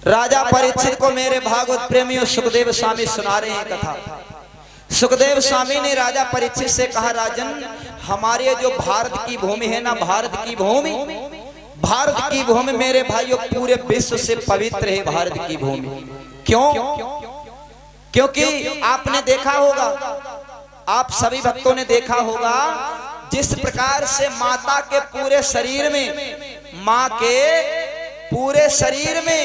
राजा परीक्षित को मेरे भागवत प्रेमियों सुखदेव स्वामी सुना रहे हैं कथा। सुखदेव स्वामी ने राजा परीक्षित से कहा, राजन हमारे जो भारत की भूमि है ना, भारत की भूमि मेरे भाइयों पूरे विश्व से पवित्र है। भारत की भूमि क्यों? क्योंकि आपने देखा होगा, आप सभी भक्तों ने देखा होगा, जिस प्रकार से माता के पूरे शरीर में, माँ के पूरे शरीर में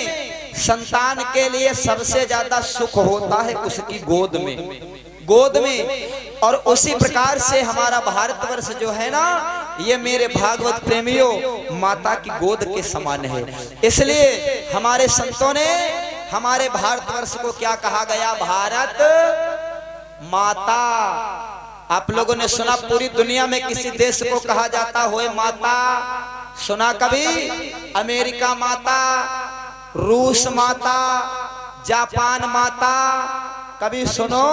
संतान के लिए सबसे ज्यादा सुख होता है उसकी गोद में। और उसी प्रकार से हमारा भारतवर्ष जो है ना, ये मेरे भागवत प्रेमियों माता की गोद के समान है। इसलिए हमारे संतों ने हमारे भारतवर्ष को क्या कहा गया? भारत माता। आप लोगों ने सुना पूरी दुनिया में किसी देश को कहा जाता होए माता? सुना कभी? अमेरिका माता, रूस माता, जापान माता, कभी सुनो?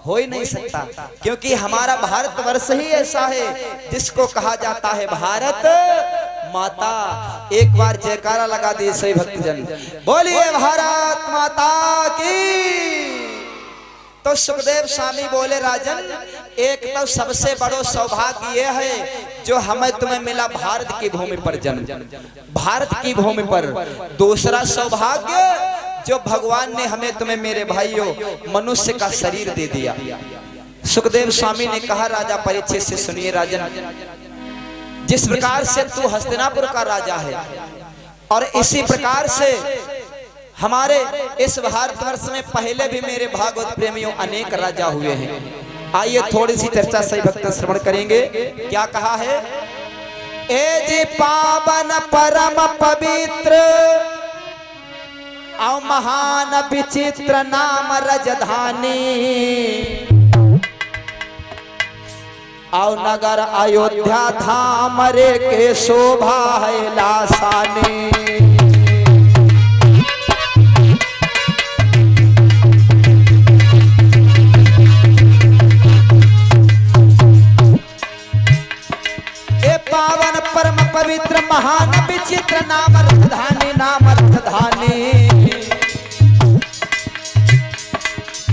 हो ही नहीं सकता, क्योंकि हमारा भारतवर्ष ही ऐसा है जिसको कहा जाता है भारत माता। एक बार जयकारा लगा दिए सही भक्तजन, बोलिए भारत माता की। तो सुखदेव स्वामी बोले, राजन एक तो सबसे बड़ो सौभाग्य यह है जो हमें तुम्हें मिला भारत की भूमि पर जन्म, भारत की भूमि पर। दूसरा सौभाग्य जो भगवान ने हमें तुम्हें मेरे भाइयों मनुष्य का शरीर दे दिया। सुखदेव स्वामी ने कहा राजा परीक्षित से, सुनिए राजन, जिस प्रकार से तू हस्तिनापुर का राजा है और इसी प्रकार से हमारे इस भारतवर्ष में पहले भी मेरे भागवत प्रेमियों अनेक राजा हुए हैं। आइए थोड़ी सी चर्चा सही भक्त श्रवण करेंगे। क्या कहा है? ए जी पावन परम पवित्र औ महान विचित्र नाम रजधानी, औ नगर अयोध्या धाम रे के शोभा है लासानी। पावन परम पवित्र महान विचित्र नाम रजधानी, नाम रजधानी,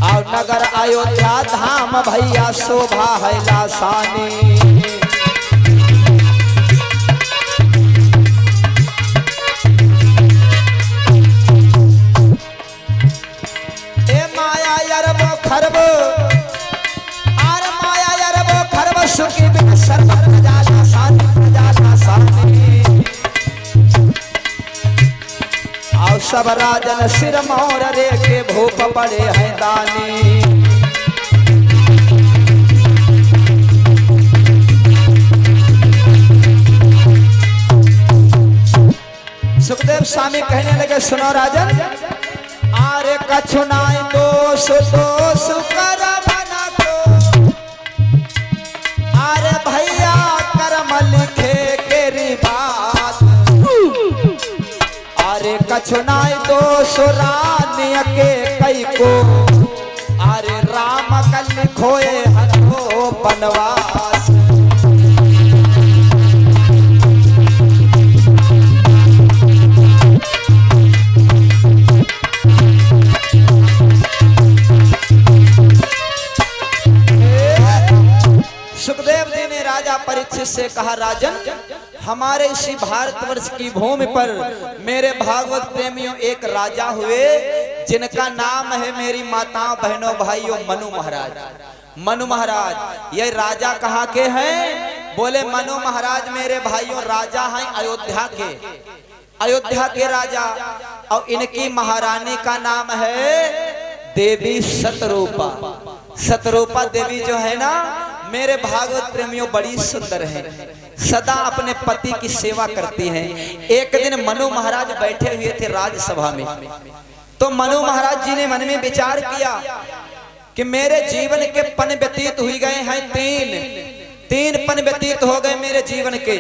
और नगर अयोध्या धाम भैया शोभा है लासानी। ए माया अरबो खरबो, आर माया अरबो खरबो सुखी बिन सर्व प्रजा और सब राजन सिर मोर रे के भूप पड़े हैं दानी। सुखदेव स्वामी कहने लगे, सुनो राजन, आरे कछुनाई दोष दोष कर बना को, आरे भैया कर्म लिखे केरी बात, आरे कछुनाई दोष रानी के कई को, आरे राम कल खोए हरो बनवास। सुखदेव जी ने राजा परीक्षित से कहा, राजन हमारे इसी भारतवर्ष की भूमि पर मेरे भागवत प्रेमियों एक राजा हुए जिनका नाम है मेरी माताओं बहनों भाइयों मनु महाराज। मनु महाराज ये राजा कहाँ के हैं? बोले मनु महाराज मेरे भाइयों राजा हैं अयोध्या के राजा, और इनकी महारानी का नाम है देवी शतरूपा। शतरूपा देवी जो है ना मेरे भागवत प्रेमियों बड़ी सुंदर है, सदा अपने पति की सेवा करती हैं। एक दिन मनु महाराज बैठे हुए थे राजसभा में, तो मनु महाराज जी ने मन में विचार किया कि मेरे जीवन के पन व्यतीत हुई गए हैं, तीन पन व्यतीत हो गए मेरे जीवन के।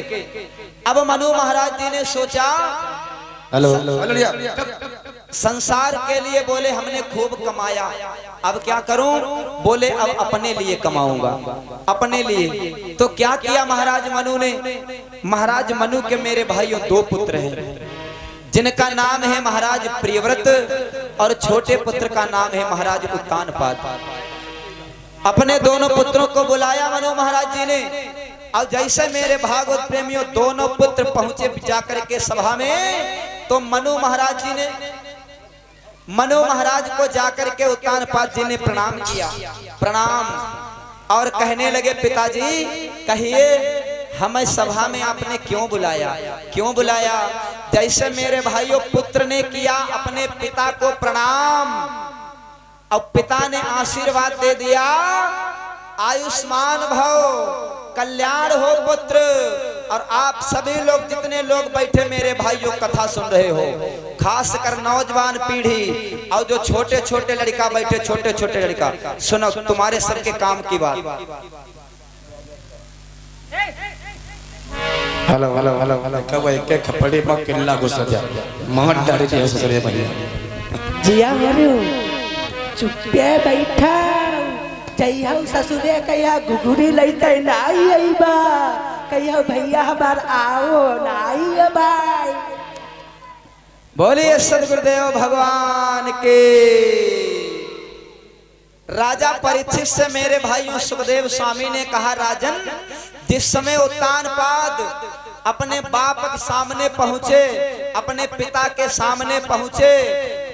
अब मनु महाराज जी ने सोचा, हेलो संसार के लिए बोले हमने खूब कमाया, अब क्या करूं? बोले अब अपने लिए कमाऊंगा, अपने लिए। तो क्या किया महाराज मनु ने? महाराज मनु के मेरे भाइयों दो पुत्र हैं, जिनका नाम है महाराज प्रियव्रत और छोटे पुत्र का नाम है महाराज उत्तानपाद। अपने दोनों पुत्रों को बुलाया मनु महाराज जी ने। और जैसे मेरे भागवत प्रेमियों दोनों पुत्र पहुंचे जाकर के सभा में, तो मनु महाराज को जाकर के उत्तानपाद जी ने प्रणाम किया। प्रणाम और कहने लगे, पिताजी कहिए हमें सभा में आपने क्यों बुलाया, क्यों बुलाया? जैसे मेरे भाइयों पुत्र ने किया अपने पिता को प्रणाम, अब पिता ने आशीर्वाद दे दिया, आयुष्मान भव, कल्याण हो पुत्र। और आप सभी लोग जितने लोग बैठे मेरे भाइयों कथा सुन रहे हो, खासकर नौजवान पीढ़ी और जो छोटे छोटे लड़का बैठे, छोटे छोटे लड़का सुनो, तुम्हारे सबके काम की बात। हेलो हेलो हेलो हेलो कब एक खपड़ी में किल्ला गुस्सा जा महट डारे जी ससुरे भैया जिया मरु चुप्पे बैठा जइया ससुरे कहिया गुगुरी लइते नाई आईबा, कहिया भैया हमार आओ नाई भाई। बोलिए सदगुरुदेव भगवान के। राजा परीक्षित से मेरे भाइयों सुखदेव स्वामी ने कहा, राजन जिस समय उत्तानपाद अपने बाप के सामने पहुंचे, अपने पिता के सामने पहुंचे,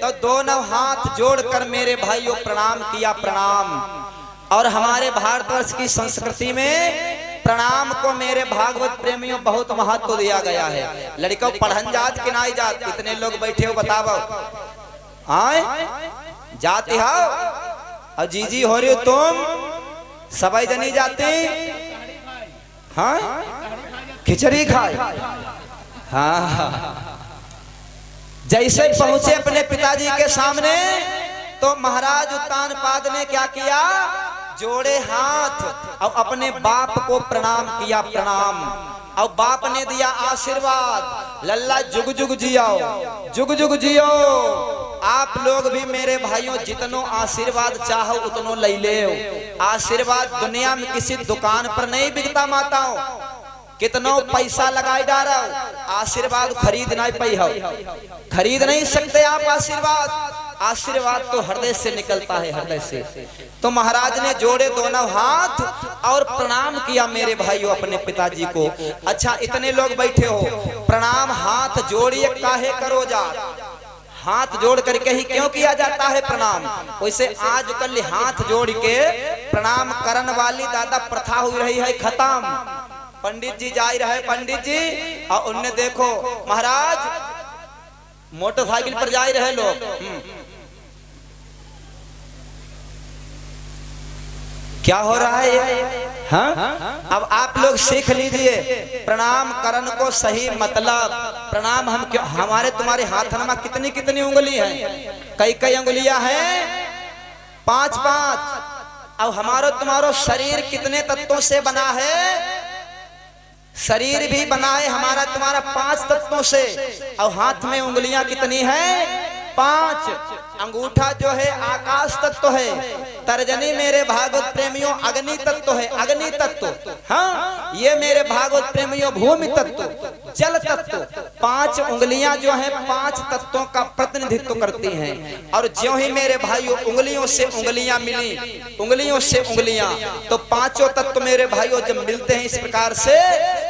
तो दोनों हाथ जोड़कर मेरे भाइयों प्रणाम किया, प्रणाम। और हमारे भारतवर्ष की संस्कृति में प्रणाम को मेरे भागवत प्रेमियों बहुत महत्व दिया गया है। लड़कों पढ़न जात कि नहीं जात, कितने लोग बैठे हो बताओ, आए जाते हो और जीजी हो रही हो तुम, सबाई जनी जाती, हाँ खिचड़ी खाए। हाँ जैसे पहुंचे अपने पिताजी के सामने, तो महाराज उत्तानपाद ने क्या किया, जोड़े हाथ और अपने बाप को प्रणाम किया, प्रणाम। और बाप ने दिया आशीर्वाद, लल्ला जुग जुग जियो, जुग जुग जियो। आप लोग भी मेरे भाइयों जितनो आशीर्वाद चाहो उतनो ले ले। आशीर्वाद दुनिया में किसी दुकान पर नहीं बिकता माताओं, कितनो पैसा लगाई डालो, आशीर्वाद खरीद नहीं पाई हो, खरीद नहीं सकते आप आशीर्वाद। आशीर्वाद तो हृदय से निकलता है, हृदय से। तो महाराज ने जोड़े दोनों हाथ और प्रणाम किया मेरे भाइयों अपने पिताजी को। अच्छा इतने लोग बैठे हो, प्रणाम हाथ जोड़िए काहे करो जा, हाथ जोड़ करके ही क्यों किया जाता है प्रणाम? वैसे आजकल हाथ जोड़ के प्रणाम करने वाली दादा प्रथा हो रही है खत्म। पंडित जी जा रहे, पंडित जी, और उनने देखो महाराज मोटरसाइकिल पर जा रहे लोग, क्या हो रहा है ये? हाँ? अब आप लोग सीख लीजिए प्रणाम करन को सही मतलब। प्रणाम हम क्यों, हमारे तुम्हारे हाथ में कितनी कितनी उंगली है, कई कई उंगलियां हैं, 5-5। अब हमारो तुम्हारो शरीर कितने तत्वों से बना है? शरीर भी बना है हमारा तुम्हारा 5 तत्वों से। और हाथ में उंगलियां कितनी है? 5। अंगूठा जो है आकाश तत्व है, तर्जनी मेरे भागवत प्रेमियों अग्नि तत्व है, अग्नि तत्व। हाँ ये मेरे भागवत प्रेमियों भूमि तत्व, जल तत्व। 5 उंगलियां जो है 5 तत्वों का प्रतिनिधित्व करती हैं। और ज्यों ही मेरे भाइयों उंगलियों से उंगलियां मिली, उंगलियों से उंगलियां, तो 5 तत्व मेरे भाइयों जब मिलते हैं इस प्रकार से,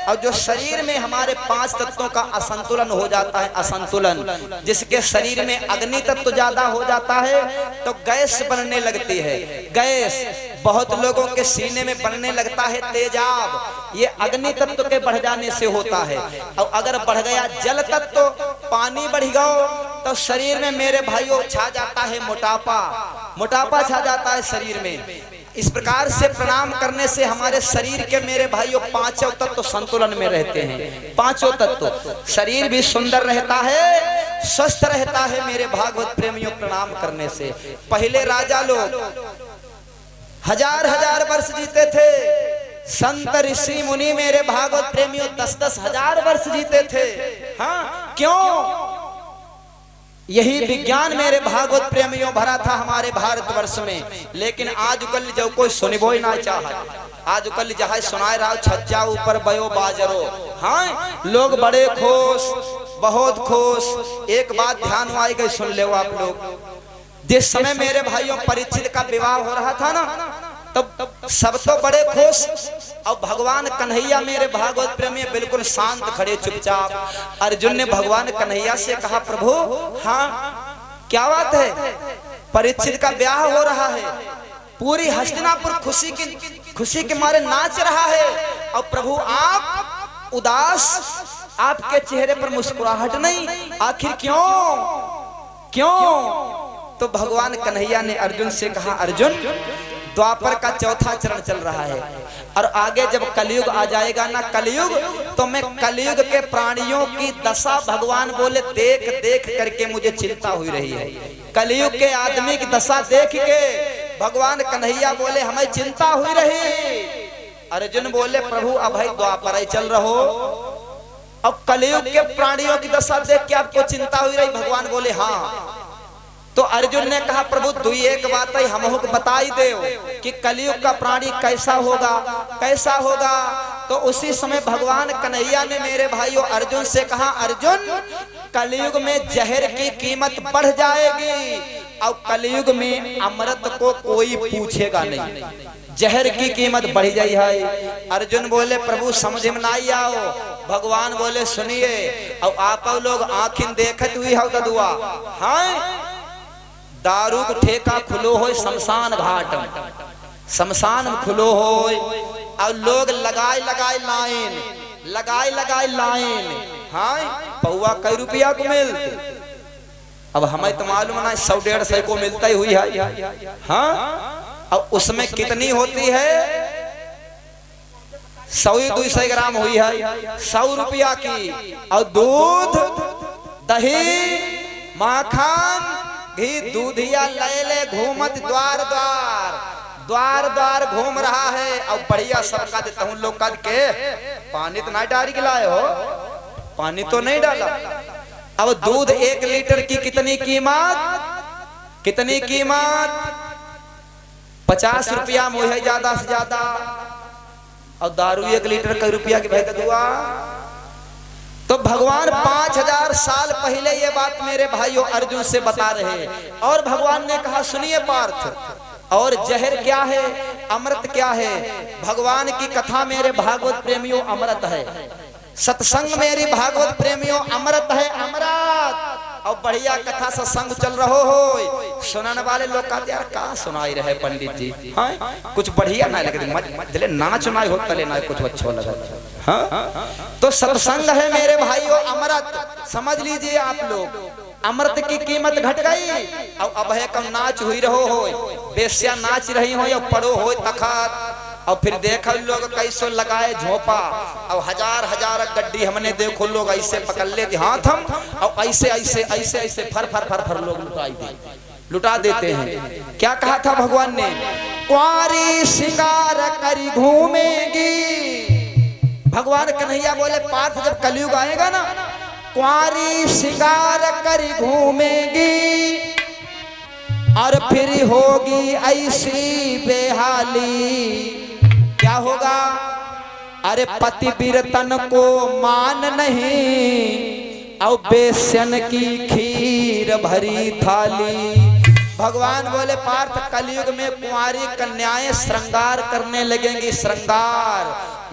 और जो शरीर में हमारे 5 तत्वों का असंतुलन हो जाता है, असंतुलन, जिसके शरीर में अग्नि तत्व ज्यादा हो जाता है तो गैस बनने लगती है। गैस बहुत लोगों के सीने में बनने लगता है तेजाब, ये अग्नि तत्व के बढ़ जाने से होता है। और अगर बढ़ गया जल तत्व, पानी बढ़ गया, तो शरीर में मेरे भाइयों छा जाता है मोटापा, मोटापा छा जाता है शरीर में। इस प्रकार से प्रणाम करने से हमारे शरीर के मेरे भाइयों 5 तत्व संतुलन में रहते हैं। 5 तत्व, शरीर भी सुंदर रहता है, स्वस्थ रहता है मेरे भागवत प्रेमियों प्रणाम करने से। पहले राजा लोग 1000 वर्ष जीते थे, संत ऋषि मुनि मेरे भागवत प्रेमियों 10-10 हजार वर्ष जीते थे। हाँ क्यों? यही विज्ञान मेरे भागवत प्रेमियों भरा था हमारे भारतवर्ष में। लेकिन आजकल जो कोई सुनबो ही ना चाहा, आजकल जहां सुनाए रहा छज्जा ऊपर बयो बाजरो। हाँ लोग बड़े खुश, बहुत खुश। एक बात ध्यान में आई गई, सुन ले आप लोग। जिस समय मेरे भाइयों परीक्षित का विवाह हो रहा था ना, तब सब तो बड़े खुश, और भगवान कन्हैया मेरे भागवत प्रेमी बिल्कुल शांत खड़े चुपचाप। अर्जुन ने भगवान कन्हैया से कहा, प्रभु हाँ क्या बात है, परीक्षित का ब्याह हो रहा है, पूरी हस्तिनापुर खुशी के मारे नाच रहा है, और प्रभु आप उदास, आपके चेहरे पर मुस्कुराहट नहीं, आखिर क्यों? तो भगवान कन्हैया ने अर्जुन से कहा, अर्जुन द्वापर का चौथा चरण चल रहा है, और आगे जब कलयुग आ जाएगा ना, कलयुग, तो मैं कलयुग के प्राणियों की दशा, भगवान बोले देख देख करके मुझे चिंता हुई रही है। कलयुग के आदमी की दशा देख के भगवान कन्हैया बोले हमें चिंता हुई रही। अर्जुन बोले, प्रभु अब भाई द्वापर ही चल रहो, अब कलयुग के प्राणियों की दशा देख के आपको चिंता हुई रही? भगवान बोले हाँ। तो अर्जुन ने कहा, प्रभु दुई एक बात है हमहु को बताई दे कि कलयुग का प्राणी कैसा होगा। तो उसी समय भगवान कन्हैया ने मेरे भाइयों अर्जुन से कहा, अर्जुन कलयुग में जहर की कीमत बढ़ जाएगी, और कलयुग में अमृत को कोई पूछेगा नहीं, जहर की कीमत बढ़ जाई है। अर्जुन बोले, प्रभु समझ में नहीं आओ। भगवान बोले, सुनिए, और आप लोग आंखिन देखत हुई हो ददुआ, हाँ दारू को ठेका खुलो हो शमशान घाट, शमशान खुलो हो, और लोग लगाए लाइन, हाँ पौवा कई रुपया को मिलते, अब हमें तो मालूम ना 100-150 को मिलता ही हुई है, हाँ, और उसमें कितनी होती है? 100-200 ग्राम हुई है, 100 रुपया की, और दूध, दही, माखन, घी, दूधिया ले घूमत द्वार घूम रहा है, और बढ़िया सबका देता हूँ लोग कद के, पानी तो नहीं डाली लाए हो, पानी तो नहीं डाला। अब दूध 1 लीटर की कितनी कीमत? 50 रुपया मुझे ज्यादा से ज्यादा, और दारू 1 लीटर कई रुपया की भाई दुआ। तो भगवान 5000 साल पहले ये बात मेरे भाइयों अर्जुन से बता रहे हैं, और भगवान ने कहा, सुनिए पार्थ, और जहर क्या है, अमृत क्या है? भगवान की कथा मेरे भागवत प्रेमियों अमृत है, सत्संग मेरी भागवत प्रेमियों अमृत है, अमृत। और बढ़िया कथा सत्संग चल रहो हो, सुनाने वाले लोग कहते यार का सुनाई रहे पंडित जी, हाँ कुछ बढ़िया ना लगे, ना चुनाई हो तले ना कुछ अच्छा लगा, हाँ। तो सत्संग है मेरे भाइयों अमृत, समझ लीजिए आप लोग, अमृत की कीमत घट गई, और अब है कम नाच हुई रहो हो, बेस्या नाच रही हो, या पड़ो हो तखत, और फिर देखो लोग कैसो लगाए झोंपा, और हजार गड्डी हमने देखो लोग ऐसे पकड़ लेते हाथ हम, और ऐसे फर लोग लुटा देते हैं। क्या कहा था भगवान ने? कुंवारी सिंगार करी घूमेगी। भगवान कन्हैया बोले, पार्थ जब कलयुग आएगा ना, कुंवारी सिंगार करी घूमेगी, और फिर होगी ऐसी बेहाली। क्या होगा? अरे पति बिरतन को मान नहीं, और बेसन की खीर भरी थाली। भगवान बोले, पार्थ कलयुग में कुंवारी कन्याएं श्रृंगार करने लगेंगी, श्रृंगार।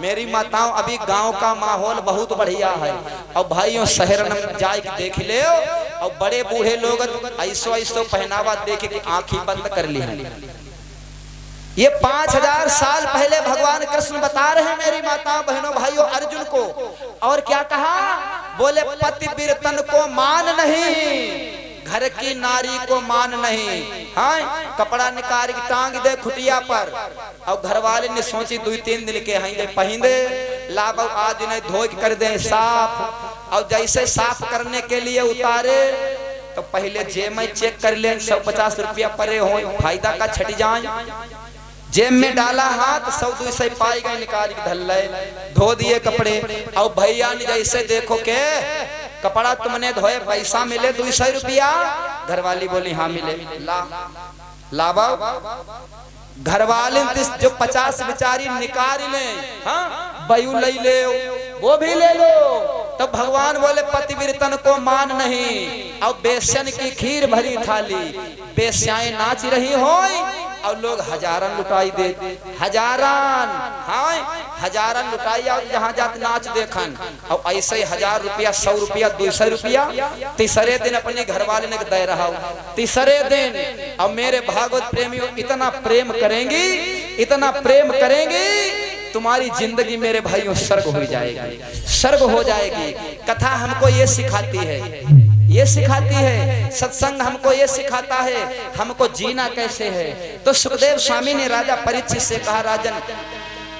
मेरी माताओं, अभी गांव का माहौल बहुत बढ़िया है, और भाइयों शहर में जाके देख ले, और बड़े बूढ़े लोग ऐसो पहनावा देख के आंखें बंद कर ली है। ये 5000 साल पहले भगवान कृष्ण बता रहे हैं मेरी माता बहनों भाइयों अर्जुन को। और क्या कहा? बोले पति बिरतन को मान नहीं, घर की नारी को मान नहीं। हाँ, कपड़ा निकाल के टांग दे खुटिया पर, और घर वाले ने सोची 2-3 दिन के हैं पहन दे, लाभ आज इन्हें धो के कर दे साफ। और जैसे साफ करने के लिए उतारे तो पहले जेब में चेक कर ले, 150 रुपया परे हो, फायदा का छट जाए। जेब में डाला हाथ, 100-200 पाई गए, निकाल के धल धो दिए कपड़े। और भैया ने जैसे देखो के कपड़ा तुमने धोए, पैसा मिले 200 रुपया। घरवाली बोली हाँ मिले, ला घरवाली जो 50 बेचारी निकाल ले, हाँ बयू ले लो, वो भी ले लो, तो भगवान बोले पतिव्रतन को मान नहीं, और बेसन की खीर भरी थाली, बेस्याएं नाच रही हो और लोग हजारन लुटाई दे, हजारन, हाँ हजारन लुटाई और जहाँ जात नाच देखन, और ऐसे 1000 रुपया 100 रुपया 200 रुपया तीसरे दिन अपने घर वाले ने दे रहा हूँ, तीसरे दिन। और मेरे भागवत प्रेमियों इतना प्रेम करेंगी, इतना प्रेम करेंगी, तुम्हारी जिंदगी मेरे भाइयों स्वर्ग हो जाएगी, स्वर्ग हो जाएगी। कथा हमको ये सिखाती है, ये सिखाती है, सत्संग हमको ये सिखाता है हमको जीना कैसे है। तो सुखदेव स्वामी ने राजा परीक्षित से कहा, राजन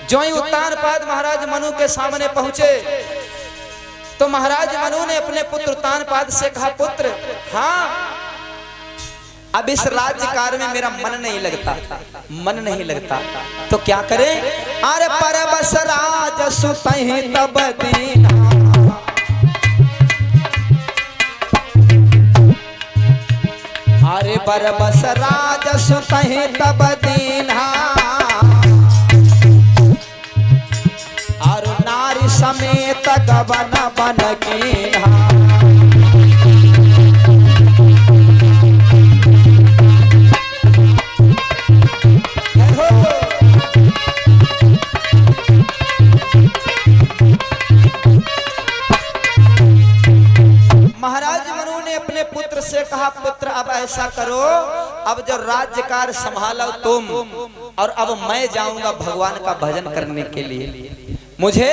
जो ही उत्तानपाद महाराज मनु के सामने पहुंचे तो महाराज मनु ने अपने पुत्र उत्तानपाद से कहा, पुत्र हाँ अब इस राज्य कार्य में मेरा मन नहीं लगता, मन नहीं लगता, तो क्या करें? अरे परबस राज सुतहि तब दीना, अरे परबस राज सुतहि तब दीना, और नारी समेत गवन बन कीन्हा। महाराज मनु ने अपने पुत्र से कहा, पुत्र अब ऐसा करो, अब जो राज्य कार्य संभालो तुम, और अब मैं जाऊंगा भगवान का भजन करने के लिए, मुझे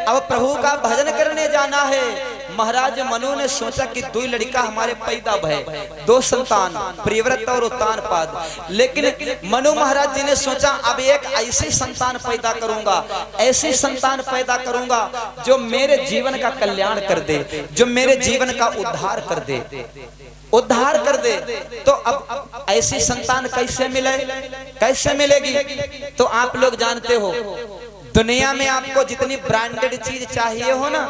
अब प्रभु का भजन करने जाना है। महाराज मनु ने सोचा कि 2 लड़का हमारे पैदा भय, 2 संतान प्रियव्रत और उत्तानपाद, लेकिन मनु महाराज जी ने सोचा अब एक ऐसी संतान पैदा करूंगा, ऐसी संतान पैदा करूंगा जो मेरे जीवन का कल्याण कर दे, जो मेरे जीवन का उद्धार कर दे, उद्धार कर दे। तो अब ऐसी संतान कैसे मिले, कैसे मिलेगी? तो आप लोग जानते हो दुनिया में आपको जितनी ब्रांडेड चीज चाहिए हो ना,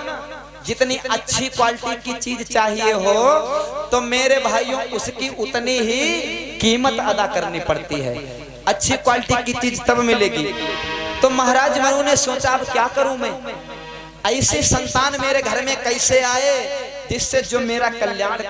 जितनी अच्छी क्वालिटी की चीज चाहिए हो, तो मेरे भाइयों उसकी उतनी ही कीमत अदा करनी पड़ती है। अच्छी क्वालिटी की चीज तब मिलेगी। तो महाराज मनु ने सोचा अब क्या करूं मैं, ऐसी संतान मेरे घर में कैसे आए जिससे जो मेरा कल्याण